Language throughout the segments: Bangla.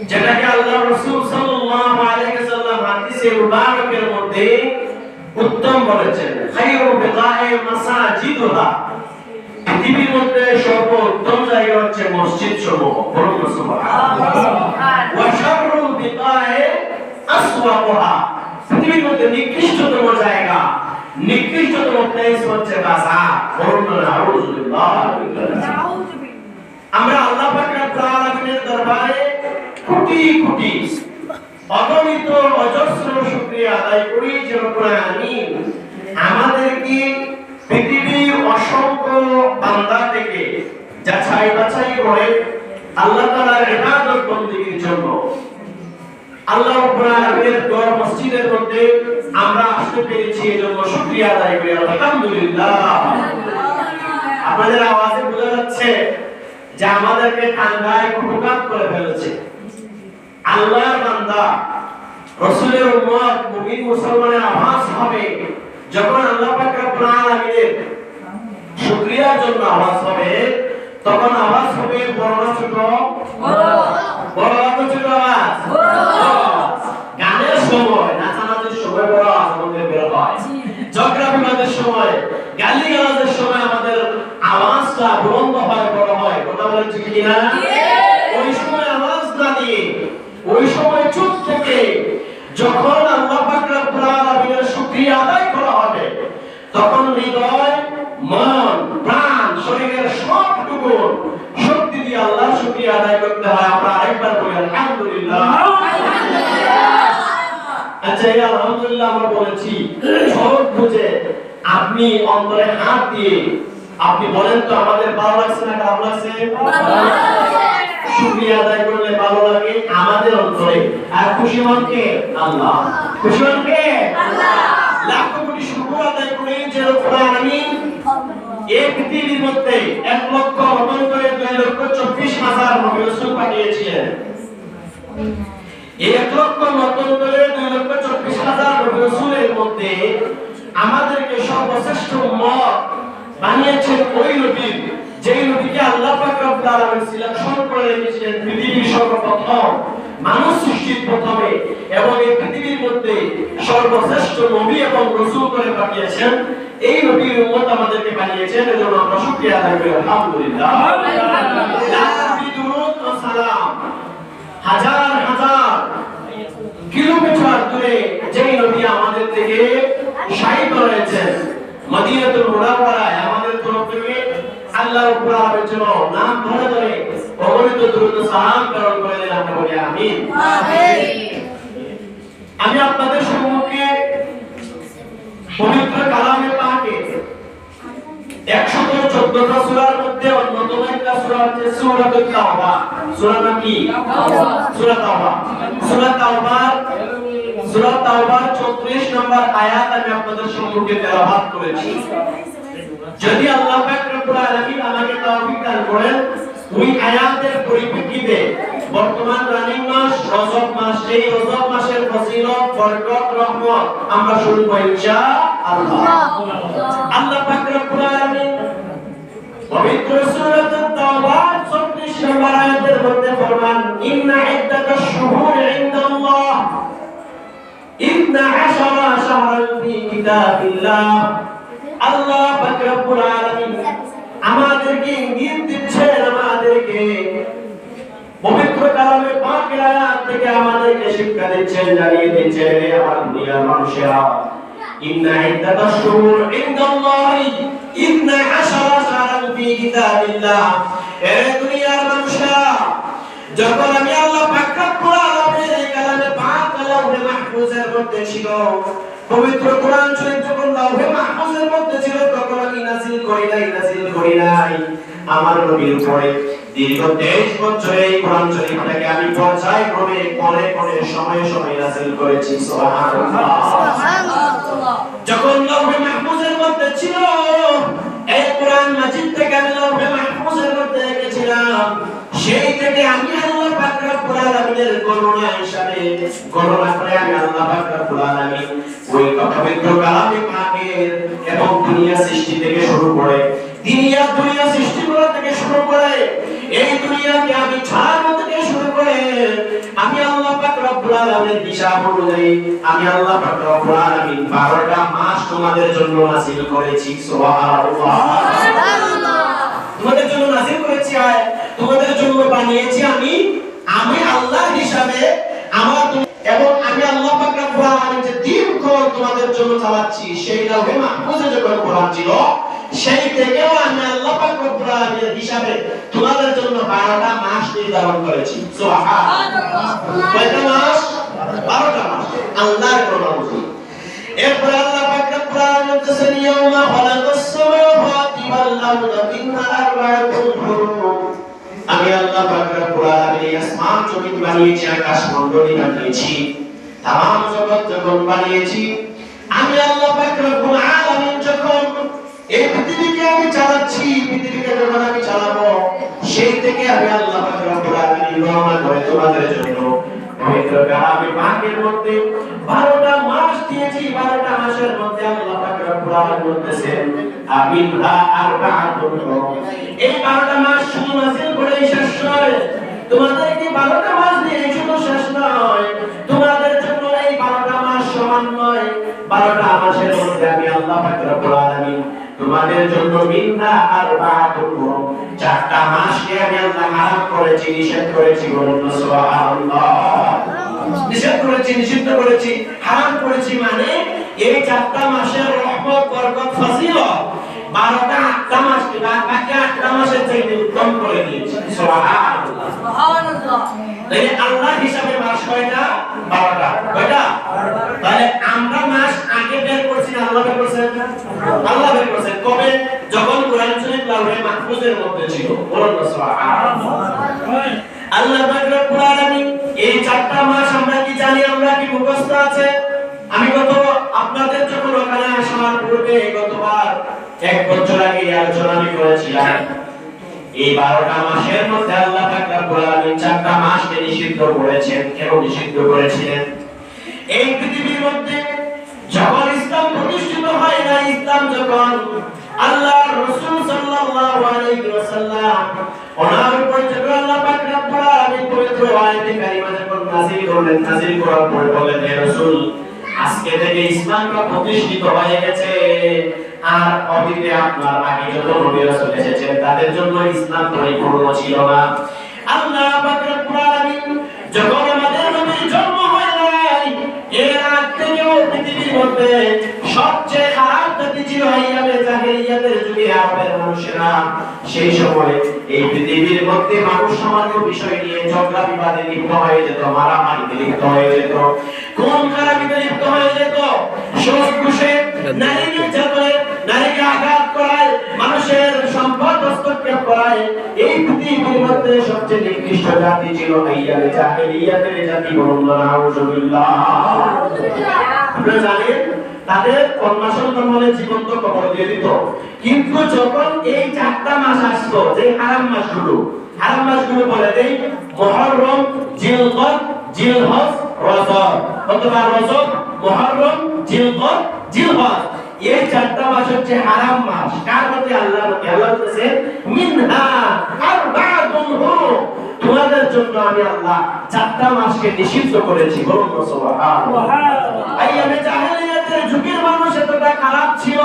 যেটাকে আল্লাহ রাসূল সাল্লাল্লাহু আলাইহি ওয়াসাল্লাম হাদিসে মুবারকের মধ্যে উত্তম বলেছেন, খায়রু বিকায়ে মাসাজিদুহা, পৃথিবীর মধ্যে সর্বোত্তম জায়গা হচ্ছে মসজিদ সমূহ। বলুন সুবহানাল্লাহ। ওয়া শাররু বিকায়ে আসওয়াকুহা, পৃথিবীর মধ্যে নিকৃষ্টতম জায়গা, নিকৃষ্টতম প্লেস হচ্ছে বাজার। বলুন নাউযুবিল্লাহ। আমরা আল্লাহ পাক রব্বুল আলামিনের দরবারে কোটি কোটি অগণিত অজস্র শুকরিয়া আদায় করি যে রব্বুল আলামিন আমাদেরকে পৃথিবীর অসংখ্য বান্দা থেকে যাচাই বাছাই করে আল্লাহ তাআলার ইবাদত বندگির জন্য আল্লাহ রাব্বুল আলামিনের ঘর মসজিদের মধ্যে আমরা আসতে পেরেছি, এজন্য শুকরিয়া আদায় করি আলহামদুলিল্লাহ। আপনাদের আওয়াজে বোঝা যাচ্ছে যে আমাদেরকে টাঙ্গায় খুবকাত করে ফেলেছে। আল্লাহর বান্দা, রাসূলের উম্মত, মুমিন মুসলমানের আওয়াজ হবে যখন আল্লাহ পাক রব্বুল আলামিনের শুকরিয়ার জন্য আওয়াজ হবে, তখন আওয়াজ হবে বড় না ছোট? বড় না ছোট আওয়াজ? গানের সময়, নাচানাচির সময় বড় আওয়াজ আমাদের বের হয়। ঝগড়া বিবাদের সময়, গালিগালাজের সময় আমাদের আওয়াজটা বুলন্দ হয়, বড় হয়। কথা বলেন ঠিক কি না? ওই সময় আওয়াজ না দিয়ে, ওই সময় চুপ থেকে যখন আল্লাহ পাক রব্বুল আলামিনের শুকরিয়া আদায় করা হবে, তখন হৃদয়, মন, প্রাণ, শরীরের সবটুকু শক্তি দিয়ে আল্লাহর শুকরিয়া আদায় করতে হয়। আমরা আরেকবার বলি আলহামদুলিল্লাহ। আচ্ছা, এই আলহামদুলিল্লাহ আমরা বলেছি, সব বুঝে আপনি অন্তরে হাত দিয়ে আপনি বলেন তো আমাদের ভালো লাগছে না খারাপ লাগছে? শুকরিয়া আদায় করলে ভালো লাগে আমাদের অন্তরে। আর খুশি হন কে? আল্লাহ। খুশি হন কে? আল্লাহ। লাখ কোটি শুকর আদায় করি যে রব্বুল আলামিন এই পৃথিবীর মধ্যে 1 লক্ষ রতন করে 2,24,000 নবী রাসূল পাঠিয়েছিলেন। 1 লক্ষ রতন করে 2,24,000 নবী রাসূলের মধ্যে আমাদেরকে সর্বশ্রেষ্ঠ উম্মত বানিয়েছেন ওই নবী, যেই নবীকে আল্লাহ পাক রব্বুল আলামিন সিলেকশন করে রেখেছিলেন পৃথিবীর সর্বপ্রথম মানুষ সৃষ্টির প্রথমে, এবং এই পৃথিবীর মধ্যে সর্বশ্রেষ্ঠ নবী এবং রাসূল করে পাঠিয়েছেন। এই নবীর উম্মত আমাদেরকে বানিয়েছেন, এজন্য আমরা শুকরিয়া আদায় করি আলহামদুলিল্লাহ। দুরূদ ও সালাম হাজার হাজার কিলোমিটার দূরে যেই নবী আমাদের থেকে শায়িত রয়েছেন মদিনাতুল মুনাওয়ারায়, আমাদের তরফ থেকে আল্লাহ রাব্বুল আলামিনের জন্য নাম ধরে ধরে অগণিত দুরূদ ও সালাম প্রেরণ করে দেন। আমরা বলি আমিন। আমি আপনাদের সম্মুখে পবিত্র কালামে পাকে 114টা সূরার মধ্যে অন্যতম একটা সূরা হচ্ছে সূরাতুত তাওবা। সূরাটা কি? সূরা তাওবা। সূরা তাওবার 34 নম্বর আয়াত আমি আপনাদের সম্মুখে তেলাওয়াত করেছি। যদি আল্লাহ পাক রব্বুল আলামিন আমাকে তৌফিক দান করেন, ওই আয়াতের পরিপ্রেক্ষিতে বর্তমান রানিং মাস রজব মাস, এই রজব মাসের ফজিলত, বরকত, রহমত আমরা শুনবো ইনশাআল্লাহ। আল্লাহ পাক রব্বুল আলামিন পবিত্র সূরাতুত তাওবা 34 নম্বর আয়াতের মধ্যে ফরমান, ইন্না ইদ্দাতাশ শুহুরি ইনদাল্লাহ 12 শাহরান ফি কিতাবিল্লাহ। আল্লাহ পাক রব্বুল আলামিন আমাদেরকে ইঙ্গিত দিচ্ছেন, আমাদেরকে পবিত্র কালামে পাকের আয়াত থেকে আমাদেরকে শিক্ষা দিচ্ছেন, জানিয়ে দিচ্ছেন, হে আমার দুনিয়ার মানুষেরা, ইন্না ইদ্দাতাশ শুহুর ইনদাল্লাহি 12 শাহরান ফি কিতাবিল্লাহ। হে দুনিয়ার মানুষেরা, যখন আমি আল্লাহ পাক রব্বুল আলামিনের এই কালামে পাক লাউহে মাহফুজের মধ্যে ছিল, পবিত্র কোরআন শরীফ যখন লাউহে মাহফুজের মধ্যে ছিল, তখন আমি নাযিল করি নাই আমার নবীর উপরে। দীর্ঘ 23 বছর এই কোরআন শরীফটাকে আমি পর্যায়ক্রমে কোণে কোণে সময়ে সময়ে নাযিল করেছি। সুবহানাল্লাহ। যখন লাউহে মাহফুজের মধ্যে ছিল, এই কোরআন মাজিদটাকে আমি লাউহে মাহফুজের মধ্যে রেখেছিলাম, সেই থেকে আমি আল্লাহ পাক রব্বুল আলামিনের গণনা হিসাবে গণনা করে আমি আল্লাহ পাক রব্বুল আলামিন ওই পবিত্র কালামে পাকের এবং দুনিয়া সৃষ্টি থেকে শুরু করে দুনিয়া সৃষ্টি করা থেকে শুরু করে এই দুনিয়াকে আমি ছাড়ানো থেকে শুরু করে আমি আল্লাহ পাক রব্বুল আলামিনের হিসাব অনুযায়ী আমি আল্লাহ পাক রব্বুল আলামিন 12টা মাস তোমাদের জন্য নাযিল করেছি। সুবহানাল্লাহ, সুবহানাল্লাহ। তোমাদের জন্য নাযিল করেছি, তোমাদের জন্য বানিয়েছি আমি আল্লাহ হিসাবে আমার, এবং আমি আল্লাহ পাক রব্বুল আলামিন যে দীর্ঘকাল তোমাদের জন্য চালাচ্ছি, সেই লাউহে মাহফুজে যখন কোরআন ছিল, সেই থেকেও আমি আল্লাহ পাক রব্বুল আলামিনের হিসাবে তোমাদের জন্য 12টা মাস নির্ধারণ করেছি। সুবহানাল্লাহ। কয়টা মাস? 12টা মাস আল্লাহর অনুমতি। এরপর আল্লাহ পাক রব্বুল আলামিন বলেছেন, ইয়াউমা খালাকাস সামাওয়াতি ওয়াল আরদা মিনহা আরবা'তুন হুরুম। আমি আল্লাহ পাক রব্বুল আলামিন আসমান জমিন বানিয়েছি, আকাশ মণ্ডলী বানিয়েছি, তামাম জগৎ যখন বানিয়েছি, আমি আল্লাহ পাক রব্বুল আলামিন যখন এই পৃথিবীকে আমি চালাচ্ছি, পৃথিবীকে যখন আমি চালাবো, সেই থেকে আমি আল্লাহ পাক রব্বুল আলামিন গণনা করে তোমাদের জন্য পবিত্র কালামে পাকের মধ্যে 12টা মাস দিয়েছি। 12টা মাসের মধ্যে আল্লাহ পাক রব্বুল আলামিন বলতেছেন, আমিনহা আরবা'তুন হুরুম। এই 12টা মাস শুধু নাযিল করে শেষ নয়, তোমাদেরকে 12টা মাস দিয়ে শুধু শেষ নয়, তোমাদের জন্য এই 12টা মাস সমান নয়। 12টা মাসের মধ্যে আমি আল্লাহ পাক রব্বুল আলামিন তোমাদের জন্য মিনহা আরবা'তুন হুরুম, 4টা মাসকে আমি আল্লাহ হারাম করেছি, নিষেধ করেছি। বলুন সুবহানাল্লাহ। নিষেধ করেছি, নিষিদ্ধ করেছি, হারাম করেছি, মানে এই 4টা মাসের রহমত, বরকত, ফজিলত 12টা 8টা মাস বাকি 8টা মাসের চাইতে উত্তম করে দিয়েছি। সুবহানাল্লাহ, সুবহানাল্লাহ। তাহলে আল্লাহ হিসাবে মাস কয়টা? 12টা। কয়টা? তাহলে আমরা মাস আগে বের করছি না আল্লাহ বের করেছেন? আল্লাহ বের করেছেন। কবে? যখন কোরআন শরীফ লাউহে মাহফুজের মধ্যে ছিল। বলুন সুবহানাল্লাহ। আল্লাহ পাক রব্বুল আলামিন এই 4টা মাস আমরা কি জানি? আমরা কি মুখস্থ আছে? আমি আপনাদের যখন ওখানে আসার পূর্বে গতবার 1 বছর আগে আলোচনা আমি করেছিলাম, এই 12টা মাসের মধ্যে আল্লাহ পাক রব্বুল আলামিন 4টা মাসকে নিষিদ্ধ করেছেন। কেন নিষিদ্ধ করেছিলেন? এই পৃথিবীর মধ্যে যখন ইসলাম প্রতিষ্ঠিত হয় না, ইসলাম যখন আল্লাহর রাসূল সাল্লাল্লাহু আলাইহি ওয়াসাল্লাম ওনার উপর যখন আল্লাহ পাক রব্বুল আলামিন পবিত্র আয়াতে কারিমা যখন নাযিল করলেন, নাযিল করার পর বললেন, হে রাসূল, আজকে থেকে ইসলামটা প্রতিষ্ঠিত হয়ে গেছে, আর অতীতে আপনার আগে যত নবী রাসূল এসেছেন তাদের জন্য ইসলাম পরিপূর্ণ ছিল না। আল্লাহ পাক রব্বুল আলামিন যখন আমাদের নবীর জন্ম হয় নাই, এর আগ থেকেও পৃথিবীর মধ্যে সবচেয়ে খারাপ জাতি ছিল আইয়ামে জাহেলিয়াতের যুগে আরবের মানুষেরা। সেই সময় এই পৃথিবীর মধ্যে মানুষ সামান্য বিষয় নিয়ে ঝগড়া বিবাদে লিপ্ত হয়ে যেত, মারামারিতে লিপ্ত হয়ে যেত, খুন খারাপিতে লিপ্ত হয়ে যেত, সুদ ঘুষে, নারী নির্যাতনে, নারীকে আঘাত করায়, মানুষের সম্পদ হস্তক্ষেপ করায়। এই পৃথিবীর মধ্যে সবচেয়ে নিকৃষ্ট জাতি ছিল আইয়ামে জাহেলিয়াতের জাতি। বলুন নাউযুবিল্লাহ। আপনারা জানেন তাদের কন্যা সন্তান হলে জীবন্ত কবর দিয়ে দিত। কিন্তু যখন এই 4টা মাস আসতো, যে হারাম মাসগুলো বলে দেই, মুহররম, জিলকদ, জিলহজ, রজব, অথবা রজব, মুহররম, জিলকদ, জিলহজ, এই 4টা মাস হচ্ছে হারাম মাস। কার মধ্যে? আল্লাহর মধ্যে। আল্লাহ বলেছে, মিনহা আরবা'তুন হুরুম, তোমাদের জন্য আমি আল্লাহ 4টা মাসকে নিষিদ্ধ করেছি। বলুন সুবহানাল্লাহ। আইয়ামে জাহেলিয়াতের যুগের মানুষ এতটা খারাপ ছিল,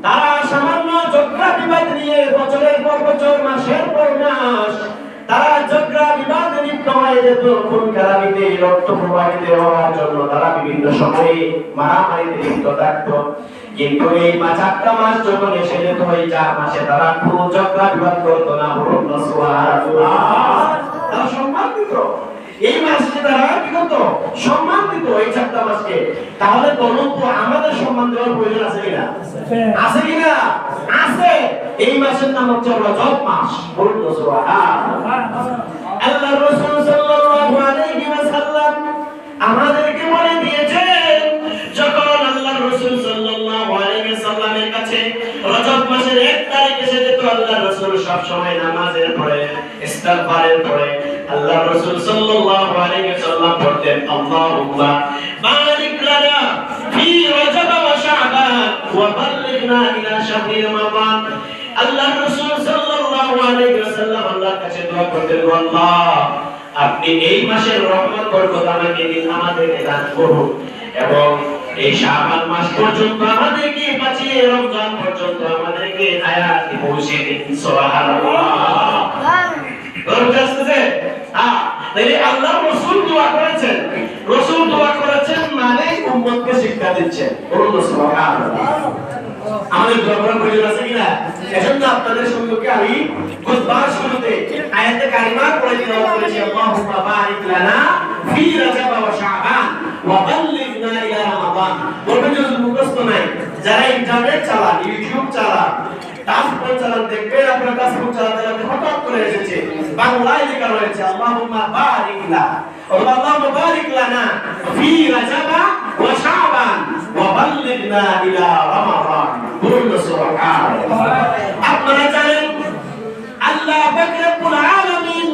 তারা সামান্য ঝগড়া বিবাদ নিয়ে বছরের পর বছর, মাসের পর মাস তারা ঝগড়া বিবাদ লিপ্ত হয়ে যেত, খুন খারাপিতে, রক্ত প্রবাহিত হওয়ার জন্য তারা বিভিন্ন সময়ে মারামারিতে লিপ্ত থাকতো। কিন্তু এই 4টা মাস যখন এসে যেত, এই 4 মাসে তারা কোনো ঝগড়া বিবাদ করতো না। বলুন সুবহানাল্লাহ। তারা সম্মান দিত এই মাসকে, তারা কি করতো? সম্মান দিত এই 4টা মাসকে। তাহলে বলুন তো, আমাদের সম্মান দেওয়ার প্রয়োজন আছে কিনা? আছে কিনা? আছে। এই মাসের নাম হচ্ছে রজব মাস। বলুন সুবহানাল্লাহ। আল্লাহর রাসূল সাল্লাল্লাহু আলাইহি ওয়াসাল্লাম আমাদেরকে বলে দিয়েছেন, যখন আল্লাহর রাসূল সাল্লাল্লাহু আলাইহি ওয়াসাল্লামের কাছে রজব মাসের 1 তারিখ এসে যেত, আল্লাহর রাসূল সব সময় নামাজের পরে, ইস্তিগফারের পরে আল্লাহর রাসূল সাল্লাল্লাহু আলাইহি ওয়াসাল্লাম পড়তেন, আল্লাহুম্মা বারিক লানা ফি রজব ওয়া শাবান ওয়া বাল্লিগনা ইলা শাহরি রমাদান। আল্লাহর রাসূল সাল্লাল্লাহু আলাইহি ওয়াসাল্লাম আল্লাহর কাছে দোয়া করতেন, আল্লাহ, আপনি এই মাসের রহমত বরকত আমাদেরকে দান করুন এবং এই শাবান মাস পর্যন্ত আমাদেরকে বাঁচিয়ে রমজান পর্যন্ত আমাদেরকে হায়াতে পৌঁছে দিন সুবহানাল্লাহ। তাইলে আল্লাহ রাসূল দোয়া করেছেন, রাসূল দোয়া করেছেন মানে উম্মতকে শিক্ষা দিচ্ছেন। বলুন সুবহানাল্লাহ। আমাদের দোয়া করার প্রয়োজন আছে কিনা? এজন্য আপনাদের সম্মুখে আমি খুতবার শুরুতে আয়াতে কারিমা পড়ে তেলাওয়াত করেছি, আল্লাহুম্মা বারিক লানা ফি রাজাব ওয়া শাবান ওয়া বাল্লিগনা ইলা রমাদান। বলবেন যে মুখস্থ নাই, যারা ইন্টারনেট চালান, ইউটিউব চালান, টাচফোন চালান, দেখবেন আপনার টাচফোন চালাতে চালাতে হঠাৎ করে এসেছে বাংলায় লেখা রয়েছে আল্লাহুম্মা বারিক লানা, আল্লাহুম্মা বারিক লানা ফি রাজাব ওয়া শাবান ওয়া বাল্লিগনা ইলা রমাদান। বলুন সুবহানাল্লাহ। আপনারা জানেন আল্লাহ পাক রব্বুল আলামিন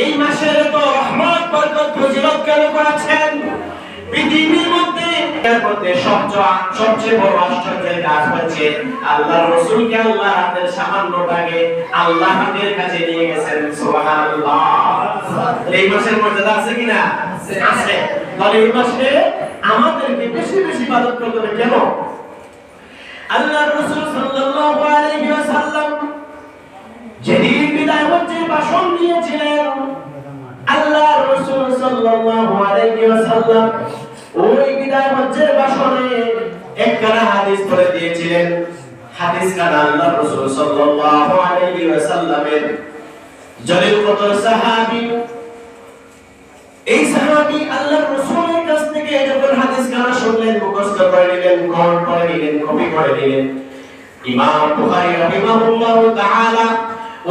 এই মাসের তো রহমত বরকত ফজিলত কেন করেছেন? পৃথিবীর মধ্যে সবচেয়ে বড় আশ্চর্যের কাজ হচ্ছে আল্লাহর রাসূলকে আল্লাহ হাতের সামান্যটাকে আল্লাহ হাতের কাছে নিয়ে গেছেন। সুবহানাল্লাহ। এই মাসের মর্যাদা আছে কিনা? আছে। তাহলে এই মাসে আমাদেরকে বেশি বেশি ইবাদত করতে হবে। কেন? আল্লাহর রাসূল সাল্লাল্লাহু আলাইহি ওয়াসাল্লাম যেদিন বিদায় হজ্জের ভাষণ দিয়েছিলেন, আল্লাহর রাসূল সাল্লাল্লাহু আলাইহি ওয়াসাল্লাম ওই বিদায় হজ্জের ভাষণে একখানা হাদিস বলে দিয়েছিলেন। হাদিসখানা আল্লাহর রাসূল সাল্লাল্লাহু আলাইহি ওয়াসাল্লামের জলিল কদর সাহাবী, এই সাহাবী আল্লাহর রাসূলের কাছ থেকে যখন হাদিসখানা শুনলেন, মুখস্থ করে নিলেন, গ্রহণ করে নিলেন, কপি করে নিলেন। ইমাম বুখারী রাহিমাহুল্লাহু তাআলা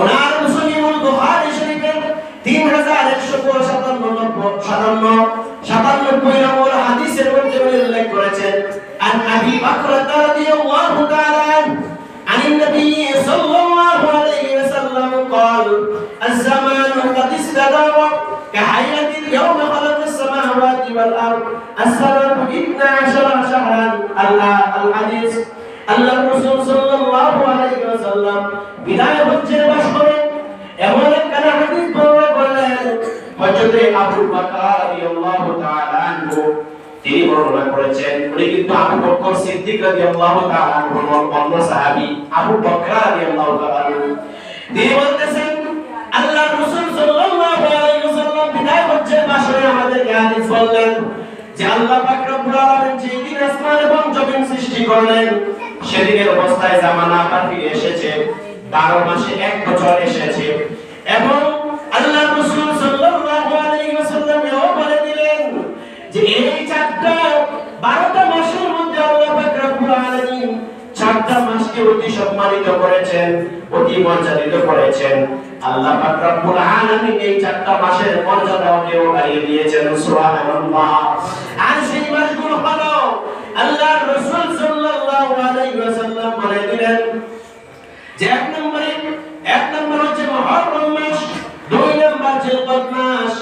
ওনার মুসলিমুল বুখারী শরীফের 3197 নম্বর হাদিসের মধ্যে উল্লেখ করেছেন, আন আবি বকর রাদিয়াল্লাহু তাআলা আনিন নবী সাল্লাল্লাহু আলাইহি ওয়াসাল্লাম قال الزمان قد استدار كحياة اليوم خلق السماوات والأرض السنة 12 شهرا الحديث। আল্লাহ রাসূল সাল্লাল্লাহু আলাইহি ওয়াসাল্লাম বিদায় হজ্জের ভাষণে এমন একটা হাদিস বর্ণনা করলেন, হযরত আবু বকর রাদিয়াল্লাহু তাআলা আনহু তিনি বর্ণনা করেছেন। উনি কিন্তু আবু বকর সিদ্দিক রাদিয়াল্লাহু তাআলা আনহু অন্য সাহাবী আবু বকর রাদিয়াল্লাহু তাআলা আনহু তিনি বলতেছেন, আল্লাহ রাসূল সাল্লাল্লাহু আলাইহি ওয়াসাল্লাম বিদায় হজ্জের ভাষণে আমাদেরকে হাদিস বললেন যে আল্লাহ পাক রব্বুল আলামিন যেদিন আসমান এবং জমিন সৃষ্টি করলেন, সেদিনের অবস্থায় জামানা আবার ফিরে এসেছে, 12 মাসে 1 বছর এসেছে। এবং আল্লাহ রাসূল সাল্লাল্লাহু আলাইহি ওয়াসাল্লাম এও বলে দিলেন যে এই 12টা মাসের মধ্যে আল্লাহ পাক রব্বুল আলামিন 4টা মাসকে অতি সম্মানিত করেছেন, অতি মর্যাদিত করেছেন। আল্লাহ পাক রব্বুল আলামিন এই 4টা মাসের মর্যাদাকে বাড়িয়ে দিয়েছেন। সুবহানাল্লাহ। আর সেই মাসগুলো হলো আল্লাহর রাসূল সাল্লাল্লাহু আলাইহি ওয়াসাল্লাম বলে দিলেন যে এক নম্বর হচ্ছে মুহররম মাস, 2 নম্বর জিলকদ মাস,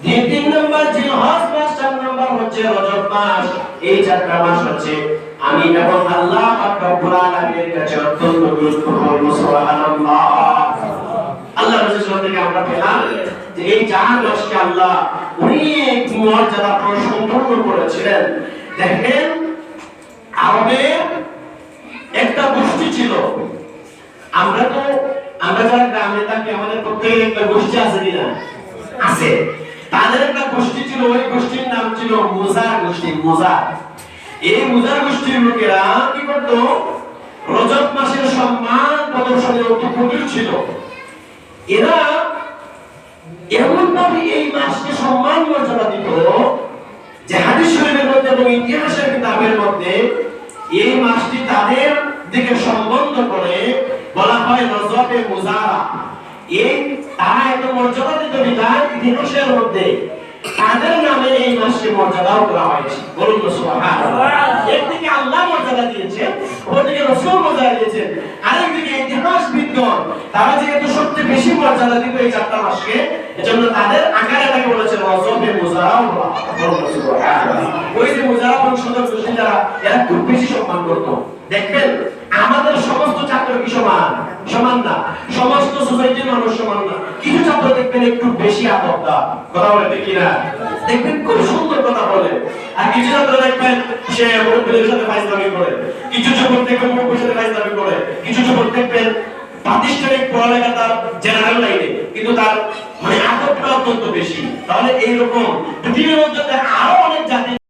3 নম্বর জিলহজ মাস, 4 নম্বর হচ্ছে রজব মাস। এই 4টা মাস হচ্ছে আমি এবং আল্লাহ পাক রব্বুল আলামিনের কাছে অত্যন্ত গুরুত্বপূর্ণ। সুবহানাল্লাহ। আল্লাহ রাসূল থেকে আমরা পেলাম যে এই 4 মাসকে আল্লাহ অনেক মর্যাদা সম্পন্ন করেছিলেন। দেখেন আরবে একটা গোষ্ঠী ছিল, আমরা যারা গ্রামে থাকি আমাদের প্রত্যেকের একটা গোষ্ঠী আছে কিনা? আছে। তাদের একটা গোষ্ঠী ছিল, ওই গোষ্ঠীর নাম ছিল মুজার গোষ্ঠী। মুজার, এই মুজার গোষ্ঠীর লোকেরা কি করত? রজব মাসের সম্মান প্রদর্শনের অতি প্রবীর ছিল। এরা এমন ভাবে এই মাসকে সম্মান মর্যাদা দিত যে হাদিস শরীফের মধ্যে এবং ইতিহাসের কিতাবের মধ্যে এই মাসটি তাদের দিকে সম্বন্ধ করে বলা হয় রজবে মুজারা। এই তারা এত মর্যাদা দিত বিধায় ইতিহাসের মধ্যে তাদের নামে এই মাসকে মর্যাদাও করা হয়েছে। বলুন সুবহানাল্লাহ। একদিকে আল্লাহ মর্যাদা দিয়েছেন, অন্যদিকে রাসূল মর্যাদা দিয়েছেন, আরেকদিকে ইতিহাসবিদগণ তারা যেহেতু সবচেয়ে বেশি মর্যাদা দিত এই 4টা মাসকে, এজন্য তাদের আকারে তাকে বলেছে রজবে মুজারা। বলুন সুবহানাল্লাহ। ওই যে মুজারা বংশধর গোষ্ঠী যারা, এরা খুব বেশি সম্মান করত। দেখবেন আমাদের সমস্ত ছাত্র কি সমান? সমান না। সমস্ত সোসাইটির মানুষ সমান না। কিছু ছাত্র দেখবেন একটু বেশি আদবটা, কথা বলে ঠিক না? দেখবেন খুব সুন্দর কথা বলে, আর কিছু ছাত্র দেখবেন সে মুরব্বীদের সাথে ফাইজলামি করে, কিছু যুবক দেখবেন মুরব্বীর সাথে ফাইজলামি করে, কিছু যুবক দেখবেন প্রাতিষ্ঠানিক পড়ালেখা তার জেনারেল লাইনে, কিন্তু তার মানে আদবটা অত্যন্ত বেশি। তাহলে এইরকম পৃথিবীর মধ্যে আরো অনেক জাতি